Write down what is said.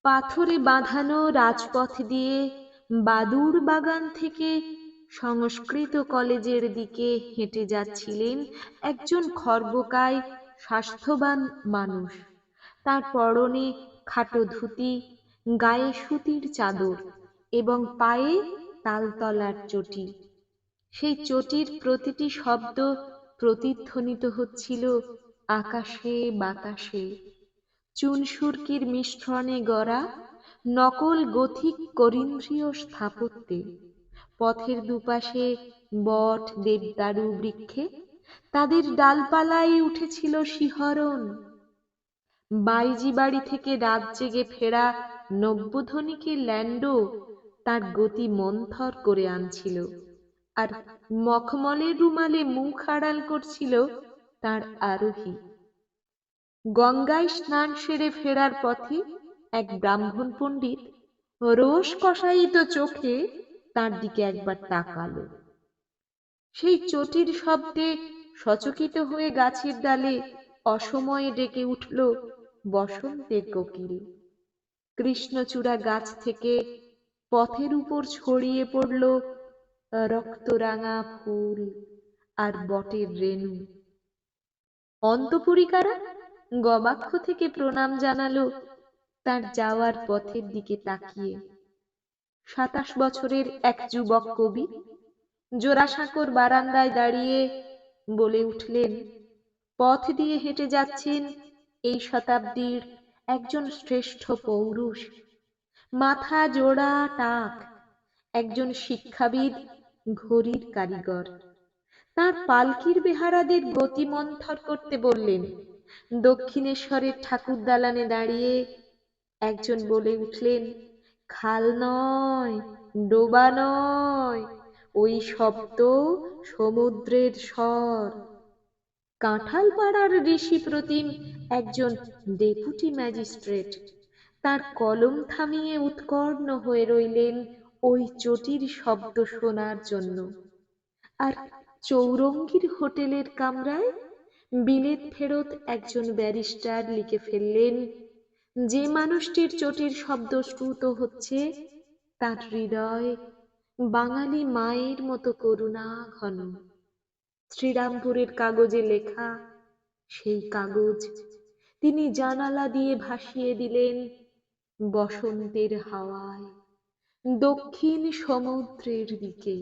পাথরে বাঁধানো রাজপথ দিয়ে বাদুড় বাগান থেকে সংস্কৃত কলেজের দিকে হেঁটে যাচ্ছিলেন একজন খর্বকায় স্বাস্থ্যবান মানুষ। তার পরনে খাটো ধুতি, গায়ে সুতির চাদর এবং পায়ে তালতলার চটি। সেই চটির প্রতিটি শব্দ প্রতিধ্বনিত হচ্ছিল আকাশে বাতাসে। চুনসুরকির মিশ্রণে গড়া নকল গথিক করিন্দ্রীয় স্থাপত্যে। পথের দুপাশে বট দেবদারু বৃক্ষে তাদের ডালপালায় উঠেছিল শিহরণ। বাইজি বাড়ি থেকে রাত জেগে ফেরা নব্যধনিকের ল্যান্ডো তার গতি মন্থর করে আনছিল, আর মখমলের রুমালে মুখ আড়াল করছিল তার আরোহী। গঙ্গায় স্নান সেরে ফেরার পথে এক ব্রাহ্মণ পণ্ডিত রোষ কষায়িত চোখে তার দিকে একবার তাকালো। সেই চটির শব্দে সচকিত হয়ে গাছের ডালে অসময়ে ডেকে উঠল বসন্তের কোকিল। কৃষ্ণচূড়া গাছ থেকে পথের উপর ছড়িয়ে পড়ল রক্তরাঙা ফুল আর বটের রেণু। অন্তঃপুরিকারা গবাক্ষ থেকে প্রণাম জানালো তার যাওয়ার পথের দিকে তাকিয়ে। ২৭ বছরের এক যুবক কবি জোড়াসাঁকোর বারান্দায় দাঁড়িয়ে বলে উঠলেন, পথ দিয়ে হেঁটে যাচ্ছেন এই শতাব্দীর একজন শ্রেষ্ঠ পৌরুষ, মাথা জোড়া টাক, একজন শিক্ষাবিদ, ঘড়ির কারিগর। তার পালকির বেহারাদের গতি মন্থর করতে বললেন। দক্ষিণেশ্বরের ঠাকুর দালানে দাঁড়িয়ে একজন বলে উঠলেন, খাল নয়, ডোবা নয়, ওই শব্দ সমুদ্রের স্বর। কাঁঠালপাড়ার ঋষি প্রতিম একজন ডেপুটি ম্যাজিস্ট্রেট তার কলম থামিয়ে উৎকর্ণ হয়ে রইলেন ওই চটির শব্দ শোনার জন্য। আর চৌরঙ্গীর হোটেলের কামরায় বিলেত ফেরত একজন ব্যারিস্টার লিখে ফেললেন, যে মানুষটির চটির শব্দ শ্রুত হচ্ছে তার হৃদয় বাঙালি মায়ের মতো করুণা ঘন। শ্রীরামপুরের কাগজে লেখা সেই কাগজ তিনি জানালা দিয়ে ভাসিয়ে দিলেন বসন্তের হাওয়ায় দক্ষিণ সমুদ্রের দিকে।